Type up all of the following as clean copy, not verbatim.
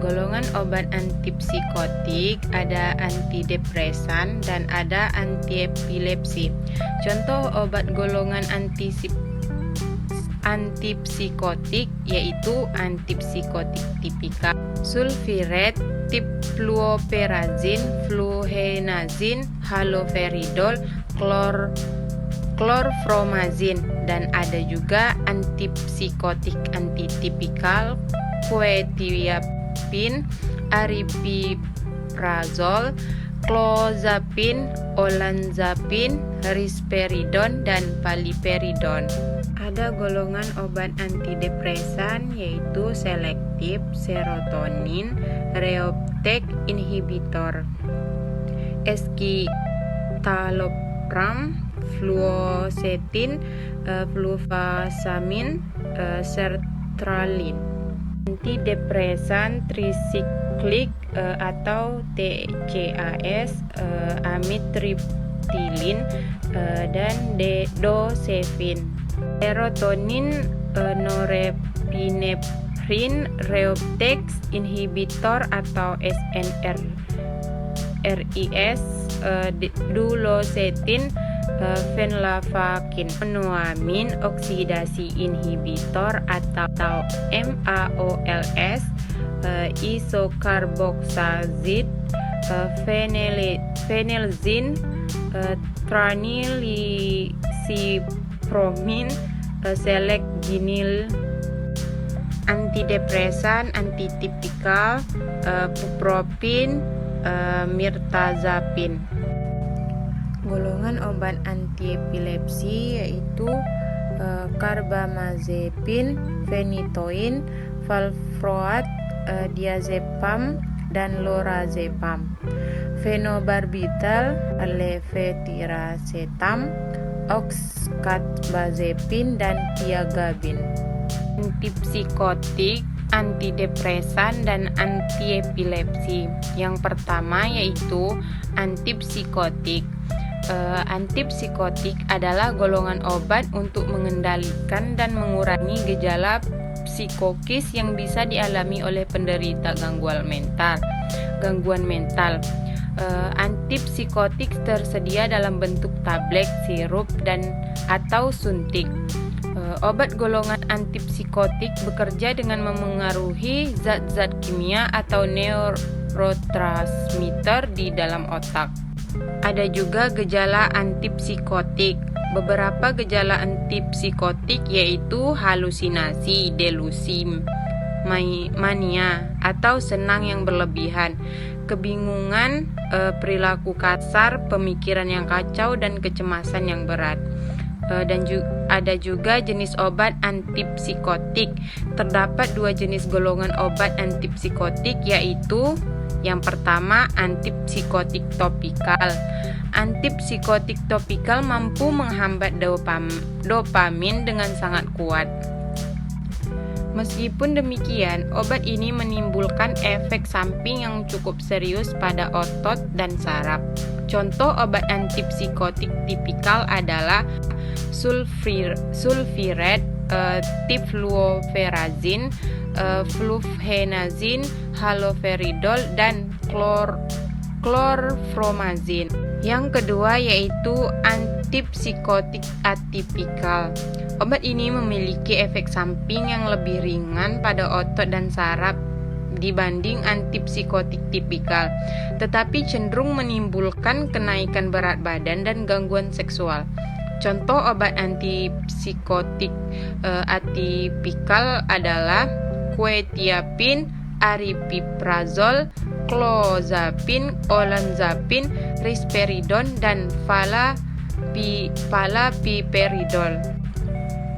Golongan obat antipsikotik ada antidepresan dan ada antiepilepsi. Contoh obat golongan antipsikotik yaitu antipsikotik tipikal sulfirat, tipfluoperazin, fluohenazin, haloperidol, klorpromazin, dan ada juga antipsikotik antitipikal quetiapin, aripiprazol, clozapin, olanzapin, risperidon, dan paliperidon. Ada golongan obat antidepresan yaitu selektif serotonin reuptake inhibitor, escitalopram, fluoxetine, fluvastamin, sertralin. Antidepresan trisiklik atau TCAS, amitriptilin, dan dosefin. Serotonin norepinephrine reuptake inhibitor atau SNRIs, duloxetine, fenlavakin, monoamin oksidasi inhibitor atau MAOLS, isokarboxazid, phenelzin, tranilisipromin, selekginil. Antidepresan antitipikal, pupropin, mirtazapin. Golongan obat antiepilepsi yaitu carbamazepin, phenytoin, valproat, diazepam, dan lorazepam. Phenobarbital, levetiracetam, oxcarbazepin, dan tiagabin. Antipsikotik, antidepresan, dan antiepilepsi. Yang pertama yaitu antipsikotik. Antipsikotik adalah golongan obat untuk mengendalikan dan mengurangi gejala psikokis yang bisa dialami oleh penderita gangguan mental. Antipsikotik tersedia dalam bentuk tablet, sirup, dan atau suntik. Obat golongan antipsikotik bekerja dengan memengaruhi zat-zat kimia atau neurotransmitter di dalam otak. Ada juga gejala antipsikotik. Beberapa gejala antipsikotik yaitu halusinasi, delusi, mania atau senang yang berlebihan, kebingungan, perilaku kasar, pemikiran yang kacau, dan kecemasan yang berat. Dan ada juga jenis obat antipsikotik. Terdapat dua jenis golongan obat antipsikotik yaitu yang pertama antipsikotik topikal. Antipsikotik topikal mampu menghambat dopamin dengan sangat kuat. Meskipun demikian, obat ini menimbulkan efek samping yang cukup serius pada otot dan saraf. Contoh obat antipsikotik tipikal adalah sulfirat, tipfluoperazin, fluohenazin, haloperidol, dan klorpromazin. Yang kedua yaitu antipsikotik atipikal. Obat ini memiliki efek samping yang lebih ringan pada otot dan saraf dibanding antipsikotik tipikal, tetapi cenderung menimbulkan kenaikan berat badan dan gangguan seksual. Contoh obat antipsikotik atipikal adalah quetiapin, aripiprazol, clozapin, olanzapin, risperidon, dan palapiperidol.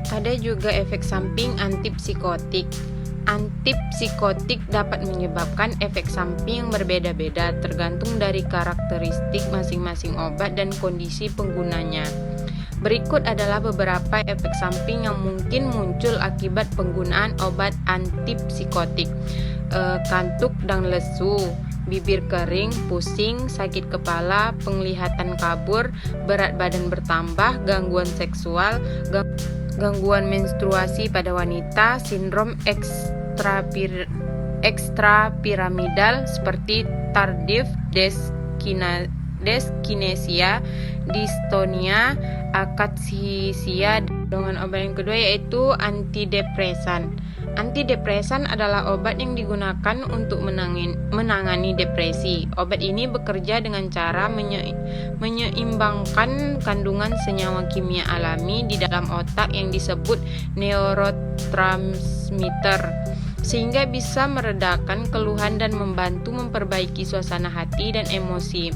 Ada juga efek samping antipsikotik. antipsikotik dapat menyebabkan efek samping yang berbeda-beda tergantung dari karakteristik masing-masing obat dan kondisi penggunanya. Berikut adalah beberapa efek samping yang mungkin muncul akibat penggunaan obat antipsikotik. Kantuk dan lesu, bibir kering, pusing, sakit kepala, penglihatan kabur, berat badan bertambah, gangguan seksual, gangguan menstruasi pada wanita, sindrom ekstrapiramidal seperti tardive dyskinesia, dystonia, akatsisia. Dengan obat yang kedua yaitu antidepresan. Antidepresan adalah obat yang digunakan untuk menangani depresi. Obat ini bekerja dengan cara menyeimbangkan kandungan senyawa kimia alami di dalam otak yang disebut neurotransmitter, sehingga bisa meredakan keluhan dan membantu memperbaiki suasana hati dan emosi.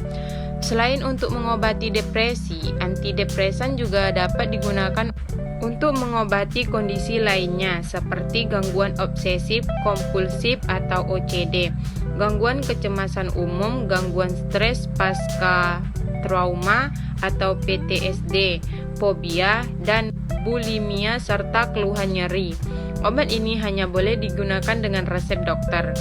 Selain untuk mengobati depresi, antidepresan juga dapat digunakan untuk mengobati kondisi lainnya seperti gangguan obsesif kompulsif atau OCD, gangguan kecemasan umum, gangguan stres pasca trauma atau PTSD, fobia, dan bulimia serta keluhan nyeri. Obat ini hanya boleh digunakan dengan resep dokter.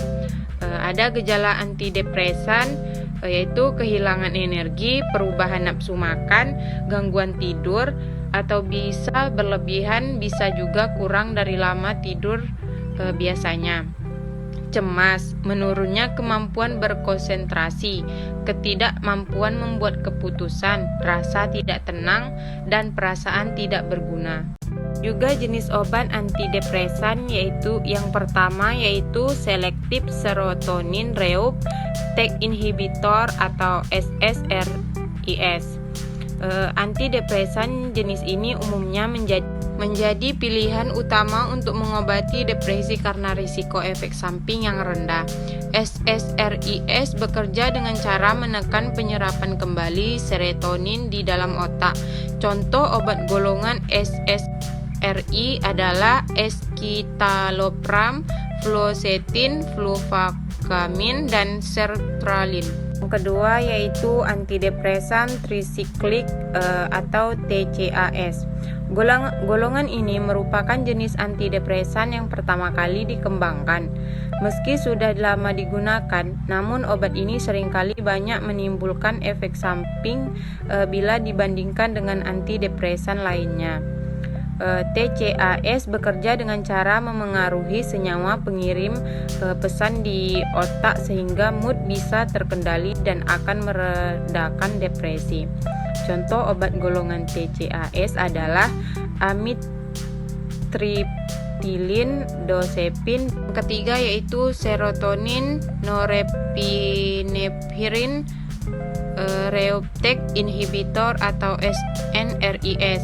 Ada gejala antidepresan yaitu kehilangan energi, perubahan nafsu makan, gangguan tidur, atau bisa berlebihan, bisa juga kurang dari lama tidur biasanya. Cemas, menurunnya kemampuan berkonsentrasi, ketidakmampuan membuat keputusan, rasa tidak tenang, dan perasaan tidak berguna. Juga jenis obat antidepresan yaitu yang pertama yaitu selective serotonin reuptake inhibitor atau SSRIs. Antidepresan jenis ini umumnya menjadi pilihan utama untuk mengobati depresi karena risiko efek samping yang rendah. SSRIs bekerja dengan cara menekan penyerapan kembali serotonin di dalam otak. Contoh obat golongan SSRI adalah escitalopram, fluoxetine, fluvacamin, dan sertralin. Yang kedua yaitu antidepresan trisiklik atau TCAS. Golongan ini merupakan jenis antidepresan yang pertama kali dikembangkan. Meski sudah lama digunakan, namun obat ini seringkali banyak menimbulkan efek samping bila dibandingkan dengan antidepresan lainnya. TCAS bekerja dengan cara memengaruhi senyawa pengirim pesan di otak sehingga mood bisa terkendali dan akan meredakan depresi. Contoh obat golongan TCAS adalah amitriptyline, dosepin. Ketiga yaitu serotonin, norepinephrine reuptake inhibitor atau SNRIs.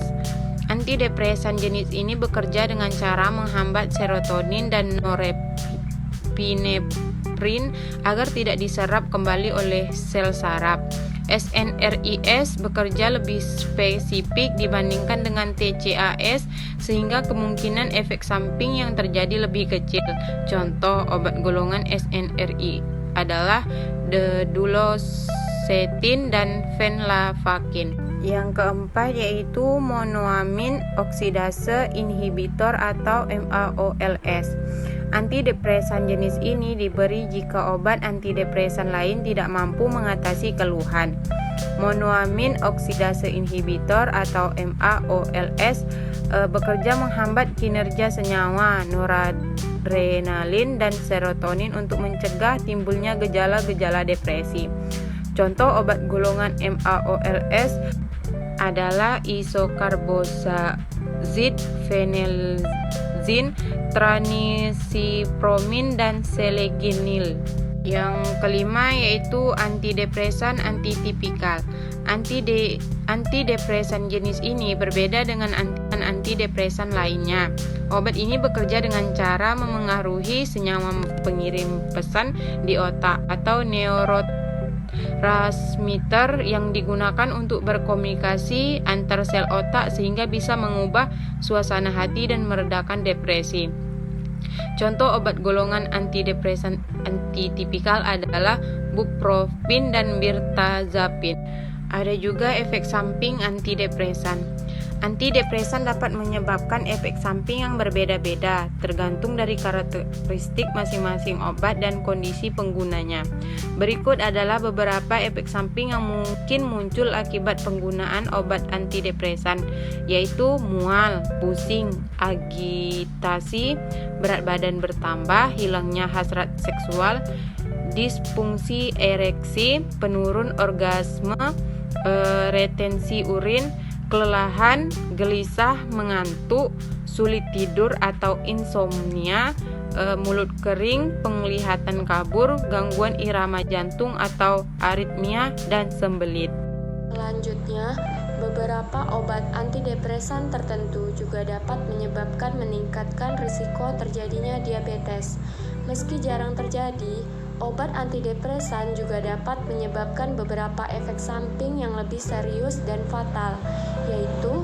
Antidepresan jenis ini bekerja dengan cara menghambat serotonin dan norepinephrine agar tidak diserap kembali oleh sel saraf. SNRIs bekerja lebih spesifik dibandingkan dengan TCAS sehingga kemungkinan efek samping yang terjadi lebih kecil. Contoh obat golongan SNRI adalah duloxetine dan venlafaxine. Yang keempat yaitu monoamin oksidase inhibitor atau MAOIs. Antidepresan jenis ini diberi jika obat antidepresan lain tidak mampu mengatasi keluhan. Monoamin oksidase inhibitor atau MAOIs bekerja menghambat kinerja senyawa noradrenalin dan serotonin untuk mencegah timbulnya gejala-gejala depresi. Contoh obat golongan MAOIs adalah isokarbozazid, phenelzine, tranisipromin, dan seleginil. Yang kelima yaitu antidepresan antitipikal. Antidepresan jenis ini berbeda dengan antidepresan lainnya. Obat ini bekerja dengan cara memengaruhi senyawa pengirim pesan di otak atau neurotransmitter yang digunakan untuk berkomunikasi antar sel otak sehingga bisa mengubah suasana hati dan meredakan depresi. Contoh obat golongan antidepresan antitipikal adalah bupropion dan mirtazapin. Ada juga efek samping antidepresan. Antidepresan dapat menyebabkan efek samping yang berbeda-beda, tergantung dari karakteristik masing-masing obat dan kondisi penggunanya. Berikut adalah beberapa efek samping yang mungkin muncul akibat penggunaan obat antidepresan, yaitu mual, pusing, agitasi, berat badan bertambah, hilangnya hasrat seksual, disfungsi ereksi, penurun orgasme, retensi urin, kelelahan, gelisah, mengantuk, sulit tidur atau insomnia, mulut kering, penglihatan kabur, gangguan irama jantung atau aritmia, dan sembelit. Selanjutnya, beberapa obat antidepresan tertentu juga dapat menyebabkan meningkatkan risiko terjadinya diabetes. Meski jarang terjadi, obat antidepresan juga dapat menyebabkan beberapa efek samping yang lebih serius dan fatal, yaitu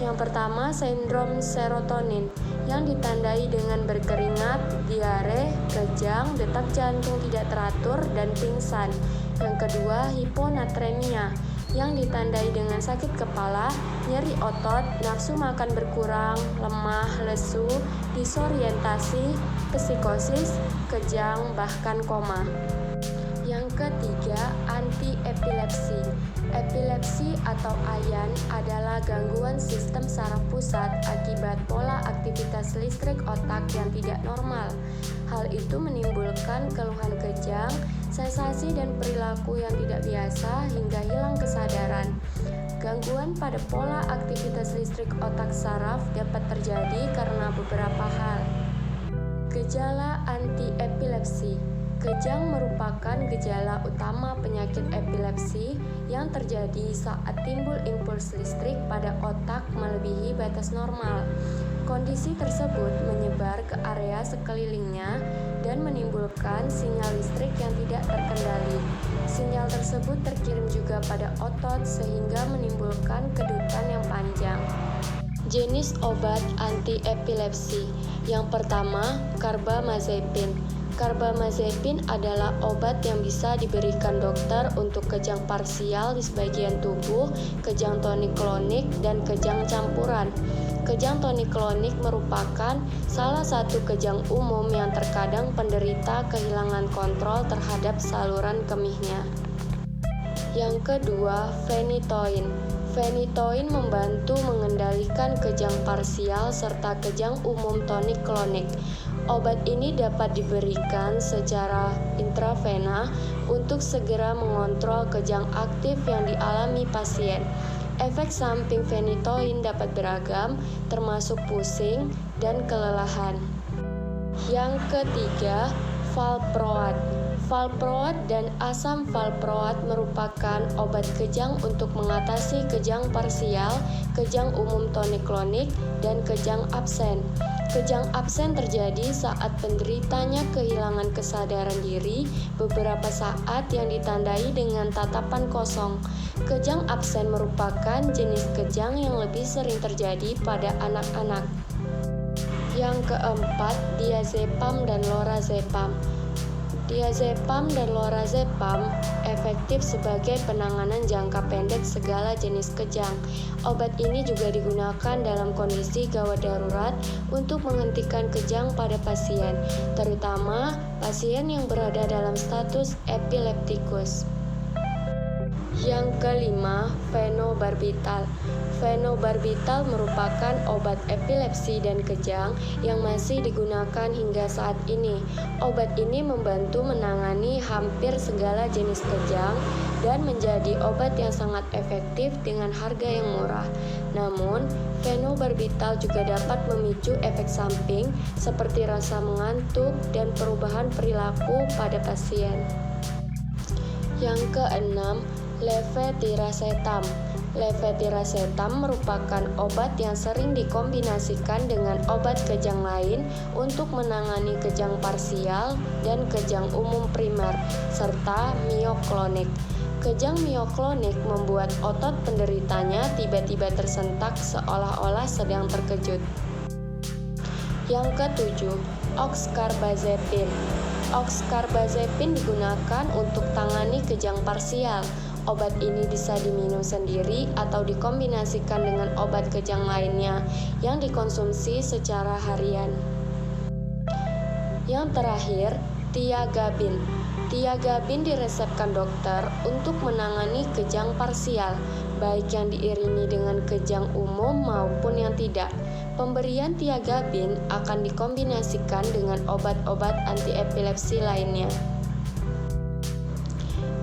yang pertama, sindrom serotonin yang ditandai dengan berkeringat, diare, kejang, detak jantung tidak teratur, dan pingsan. Yang kedua, hiponatremia yang ditandai dengan sakit kepala, nyeri otot, nafsu makan berkurang, lemah, lesu, disorientasi, psikosis, kejang, bahkan koma. Yang ketiga, antiepilepsi. Epilepsi atau AYAN adalah gangguan sistem saraf pusat akibat pola aktivitas listrik otak yang tidak normal. Hal itu menimbulkan keluhan kejang, sensasi dan perilaku yang tidak biasa hingga hilang kesadaran. Gangguan pada pola aktivitas listrik otak saraf dapat terjadi karena beberapa hal. Gejala antiepilepsi. Kejang merupakan gejala utama penyakit epilepsi yang terjadi saat timbul impuls listrik pada otak melebihi batas normal. Kondisi tersebut menyebar ke area sekelilingnya dan menimbulkan sinyal listrik yang tidak terkendali. Sinyal tersebut terkirim juga pada otot sehingga menimbulkan kedutan yang panjang. Jenis obat antiepilepsi. Yang pertama, karbamazepin. Karbamazepin adalah obat yang bisa diberikan dokter untuk kejang parsial di sebagian tubuh, kejang tonik klonik, dan kejang campuran. Kejang tonik klonik merupakan salah satu kejang umum yang terkadang penderita kehilangan kontrol terhadap saluran kemihnya. Yang kedua, phenytoin. Phenytoin membantu mengendalikan kejang parsial serta kejang umum tonik klonik. Obat ini dapat diberikan secara intravena untuk segera mengontrol kejang aktif yang dialami pasien. Efek samping phenytoin dapat beragam, termasuk pusing dan kelelahan. Yang ketiga, valproat. Valproat dan asam valproat merupakan obat kejang untuk mengatasi kejang parsial, kejang umum tonik klonik, dan kejang absen. Kejang absen terjadi saat penderitanya kehilangan kesadaran diri beberapa saat yang ditandai dengan tatapan kosong. Kejang absen merupakan jenis kejang yang lebih sering terjadi pada anak-anak. Yang keempat, diazepam dan lorazepam. Diazepam dan lorazepam efektif sebagai penanganan jangka pendek segala jenis kejang. Obat ini juga digunakan dalam kondisi gawat darurat untuk menghentikan kejang pada pasien, terutama pasien yang berada dalam status epileptikus. Yang kelima, fenobarbital. Fenobarbital merupakan obat epilepsi dan kejang yang masih digunakan hingga saat ini. Obat ini membantu menangani hampir segala jenis kejang dan menjadi obat yang sangat efektif dengan harga yang murah. Namun, fenobarbital juga dapat memicu efek samping seperti rasa mengantuk dan perubahan perilaku pada pasien. Yang keenam, levetiracetam. Levetiracetam merupakan obat yang sering dikombinasikan dengan obat kejang lain untuk menangani kejang parsial dan kejang umum primer, serta mioklonik. Kejang mioklonik membuat otot penderitanya tiba-tiba tersentak seolah-olah sedang terkejut. Yang ketujuh, Oxcarbazepine. Oxcarbazepine digunakan untuk tangani kejang parsial. Obat ini bisa diminum sendiri atau dikombinasikan dengan obat kejang lainnya yang dikonsumsi secara harian. Yang terakhir, tiagabin. Tiagabin diresepkan dokter untuk menangani kejang parsial, baik yang diiringi dengan kejang umum maupun yang tidak. Pemberian tiagabin akan dikombinasikan dengan obat-obat antiepilepsi lainnya.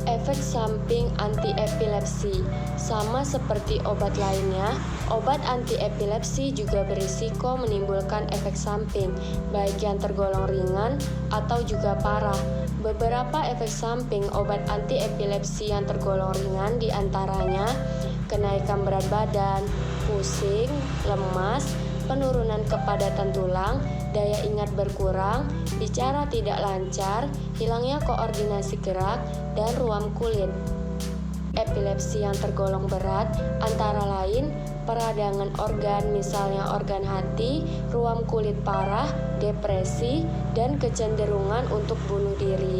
Efek samping antiepilepsi. Sama seperti obat lainnya, obat antiepilepsi juga berisiko menimbulkan efek samping, baik yang tergolong ringan atau juga parah. Beberapa efek samping obat antiepilepsi yang tergolong ringan diantaranya kenaikan berat badan, pusing, lemas, penurunan kepadatan tulang, daya ingat berkurang, bicara tidak lancar, hilangnya koordinasi gerak, dan ruam kulit. Epilepsi yang tergolong berat antara lain peradangan organ, misalnya organ hati, ruam kulit parah, depresi, dan kecenderungan untuk bunuh diri.